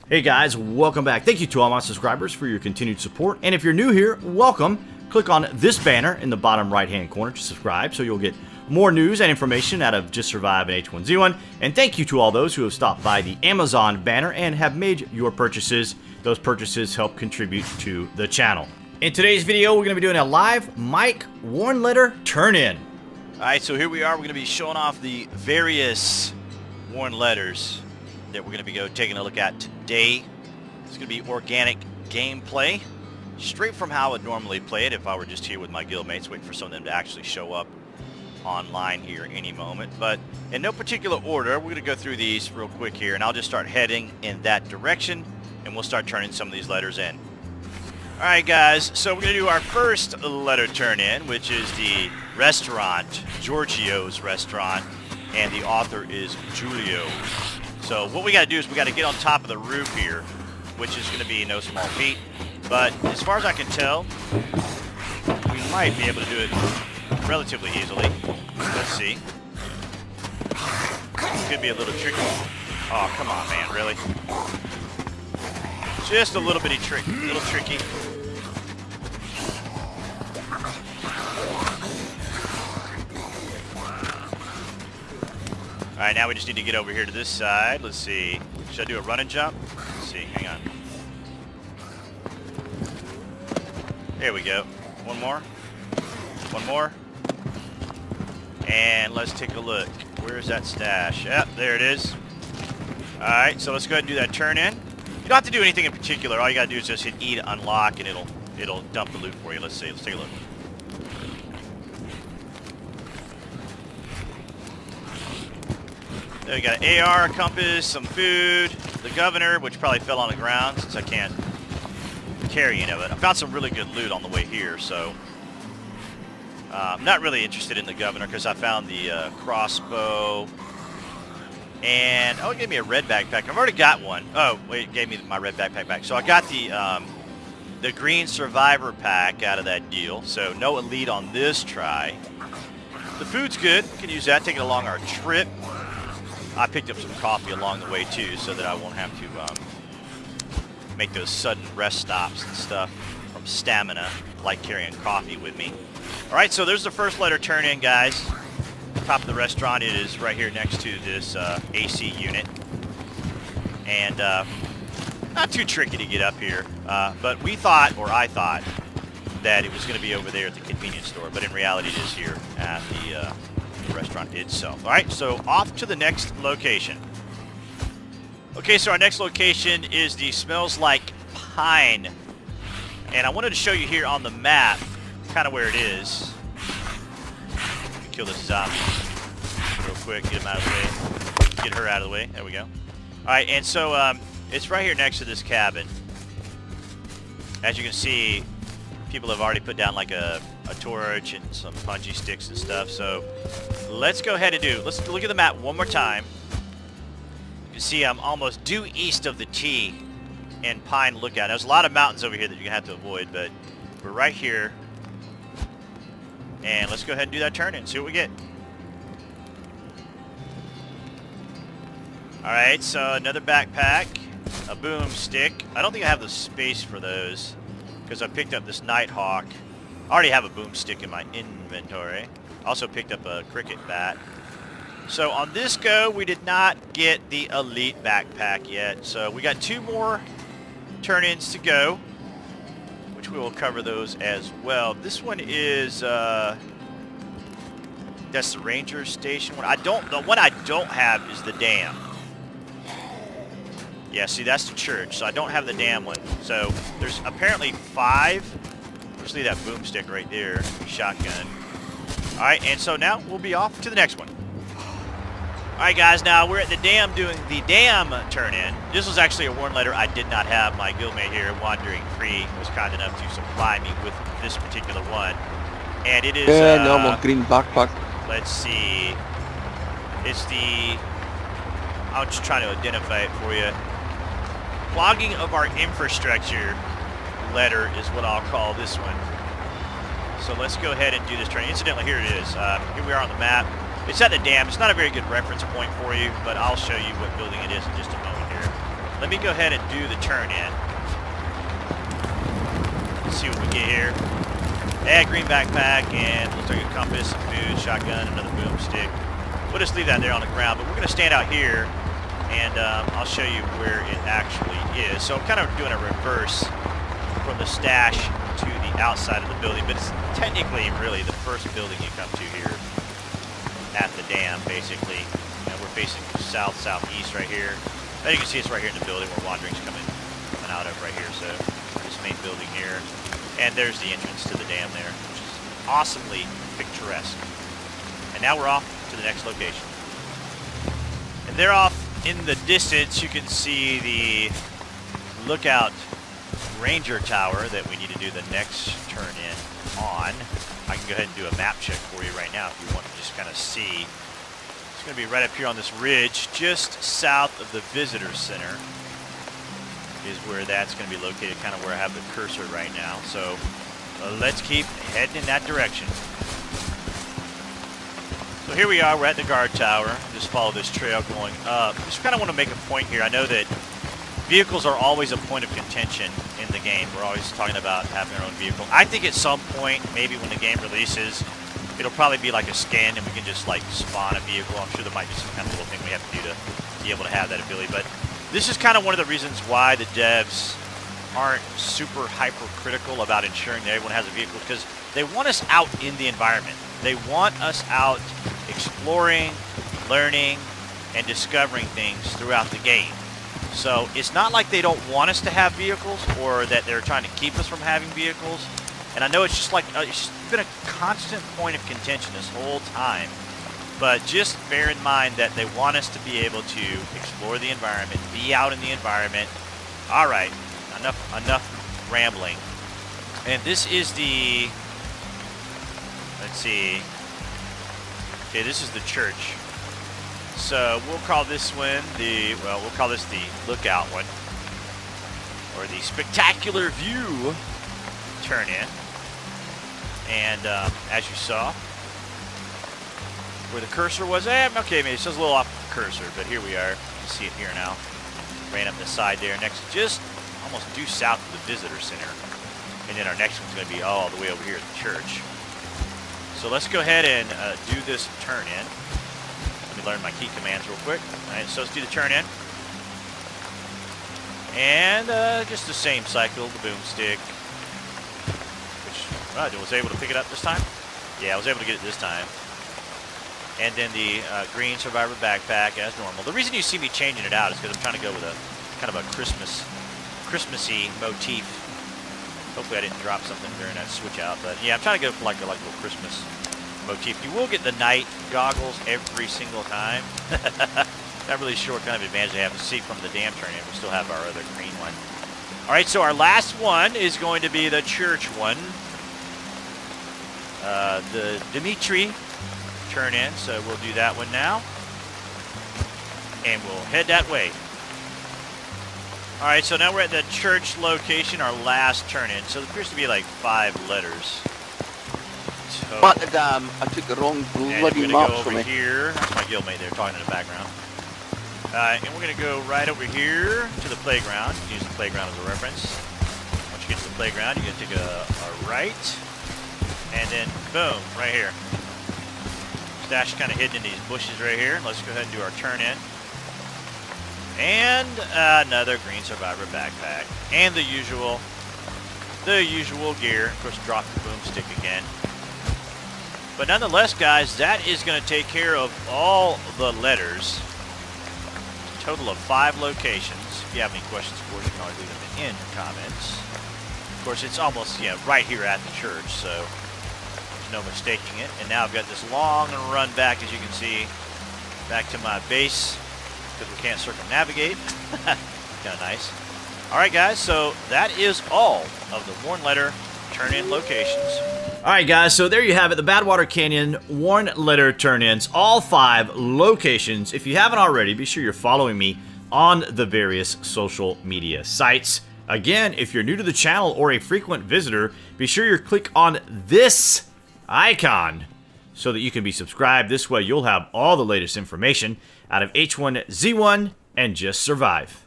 Hey guys, welcome back. Thank you to all my subscribers for your continued support. And if you're new here, welcome. Click on this banner in the bottom right hand corner to subscribe so you'll get more news and information out of Just Survive and H1Z1. And thank you to all those who have stopped by the Amazon banner and have made your purchases. Those purchases help contribute to the channel. In today's video, we're going to be doing a live mic warn letter turn-in. Alright, so here we are. We're going to be showing off the various warn letters that we're going to be taking a look at today. It's going to be organic gameplay, straight from how I would normally play it if I were just here with my guildmates, waiting for some of them to actually show up online here any moment. But in no particular order, we're going to go through these real quick here, and I'll just start heading in that direction, and we'll start turning some of these letters in. Alright guys, so we're going to do our first letter turn in, which is the restaurant, Georgios Restaurant, and the author is Julio. So what we got to do is we got to get on top of the roof here, which is going to be no small feat. But as far as I can tell, we might be able to do it relatively easily. Let's see. Could be a little tricky. Oh, come on, man, really? Just a little tricky. Alright, now we just need to get over here to this side. Let's see. Should I do a run and jump? Let's see. Hang on. There we go. One more. One more. And let's take a look. Where's that stash? Yep, there it is. Alright, so let's go ahead and do that turn in. You don't have to do anything in particular. All you gotta do is just hit E to unlock and it'll dump the loot for you. Let's see. Let's take a look. There we got an AR, a compass, some food, the governor, which probably fell on the ground since I can't carry any of it. I found some really good loot on the way here, so I'm not really interested in the governor because I found the crossbow. And, oh, it gave me a red backpack. I've already got one. Oh, wait, it gave me my red backpack back. So I got the green survivor pack out of that deal, so no elite on this try. The food's good. We can use that, take it along our trip. I picked up some coffee along the way too, so that I won't have to make those sudden rest stops and stuff from stamina, like carrying coffee with me. Alright, so there's the first letter turn in, guys. Top of the restaurant, it is right here next to this AC unit. And not too tricky to get up here, but we thought, or I thought, that it was going to be over there at the convenience store, but in reality it is here at the restaurant itself. Alright, so off to the next location. Okay, so our next location is the Smells Like Pine. And I wanted to show you here on the map kind of where it is. Kill this zombie real quick, get him out of the way. Get her out of the way. There we go. Alright, and so it's right here next to this cabin. As you can see, people have already put down like a torch and some bungee sticks and stuff. So let's go ahead and let's look at the map one more time. You can see I'm almost due east of the T and Pine Lookout. There's a lot of mountains over here that you're gonna have to avoid, but we're right here. And let's go ahead and do that turn in, see what we get. Alright, so another backpack, a boomstick. I don't think I have the space for those because I picked up this Nighthawk. I already have a boomstick in my inventory. Also picked up a cricket bat. So on this go, we did not get the elite backpack yet. So we got 2 more turn-ins to go, which we will cover those as well. This one is that's the ranger station one. The one I don't have is the dam. Yeah, see, that's the church. So I don't have the dam one. So there's apparently 5. Just leave that boomstick right there. Shotgun. Alright, and so now we'll be off to the next one. Alright guys, now we're at the dam doing the dam turn-in. This was actually a warn letter I did not have. My guildmate here, Wandering Free, was kind enough to supply me with this particular one. And it is... normal green backpack. Let's see. It's the... I'll just try to identify it for you. Clogging of our infrastructure letter is what I'll call this one. So let's go ahead and do this turn. Incidentally, here it is. Here we are on the map. It's at the dam. It's not a very good reference point for you, but I'll show you what building it is in just a moment here. let me go ahead and do the turn in. Let's see what we get here. Add green backpack, and looks like a compass, some food, shotgun, another boomstick. We'll just leave that there on the ground, but we're going to stand out here, and I'll show you where it actually is. So I'm kind of doing a reverse from the stash to the outside of the building, but it's technically really the first building you come to here at the dam, basically. We're facing south-southeast right here. As you can see, it's right here in the building where Wandering's coming out of right here. So this main building here, and there's the entrance to the dam there, which is awesomely picturesque. And now we're off to the next location. And there off in the distance, you can see the lookout ranger tower that we need to do the next turn in on. I can go ahead and do a map check for you right now if you want to just kind of see. It's going to be right up here on this ridge, just south of the visitor center is where that's going to be located, kind of where I have the cursor right now. So let's keep heading in that direction. So here we are, we're at the guard tower. Just follow this trail going up. Just kind of want to make a point here. I know that vehicles are always a point of contention in the game. We're always talking about having our own vehicle. I think at some point, maybe when the game releases, it'll probably be like a skin and we can just like spawn a vehicle. I'm sure there might be some kind of little thing we have to do to be able to have that ability. But this is kind of one of the reasons why the devs aren't super hypercritical about ensuring that everyone has a vehicle, because they want us out in the environment. They want us out exploring, learning, and discovering things throughout the game. So it's not like they don't want us to have vehicles or that they're trying to keep us from having vehicles. And I know it's just like it's been a constant point of contention this whole time. But just bear in mind that they want us to be able to explore the environment, be out in the environment. All right, enough rambling. And this is the, let's see. Okay, this is the church. So we'll call this one we'll call this the lookout one, or the spectacular view turn in. And as you saw, where the cursor was, okay, maybe it says a little off the cursor, but here we are. You see it here now. Ran up the side there, next, just almost due south of the visitor center. And then our next one's going to be all the way over here at the church. So let's go ahead and do this turn in. Let me learn my key commands real quick. All right, so let's do the turn in. And just the same cycle, the boomstick. Which, I was able to pick it up this time? Yeah, I was able to get it this time. And then the green survivor backpack as normal. The reason you see me changing it out is because I'm trying to go with a kind of a Christmassy motif. Hopefully I didn't drop something during that switch out, but yeah, I'm trying to go for like a little Christmas motif. You will get the night goggles every single time. Not really sure what kind of advantage they have to see from the dam turn in. We still have our other green one. All right, so our last one is going to be the church one. The Dimitri turn in, so we'll do that one now. And we'll head that way. All right, so now we're at the church location, our last turn in. So it appears to be like 5 letters. So, But I took the wrong bloody and we're map gonna go for over me. here. That's my guildmate there talking in the background. And we're gonna go right over here to the playground. Use the playground as a reference. Once you get to the playground, you're gonna take a right, and then boom, right here. Stash kind of hidden in these bushes right here. Let's go ahead and do our turn in. And another green survivor backpack. And the usual gear. Of course, drop the boomstick again. But nonetheless, guys, that is going to take care of all the letters. A total of 5 locations. If you have any questions, of course, you can always leave them in the comments. Of course, it's almost right here at the church, so there's no mistaking it. And now I've got this long run back, as you can see, back to my base, because we can't circumnavigate. Kind of nice. All right, guys, so that is all of the Warn Letter turn-in locations. All right, guys, so there you have it, the Badwater Canyon Warn Letter turn-ins, all 5 locations. If you haven't already, be sure you're following me on the various social media sites. Again, if you're new to the channel or a frequent visitor, be sure you click on this icon so that you can be subscribed. This way, you'll have all the latest information out of H1Z1 and Just Survive.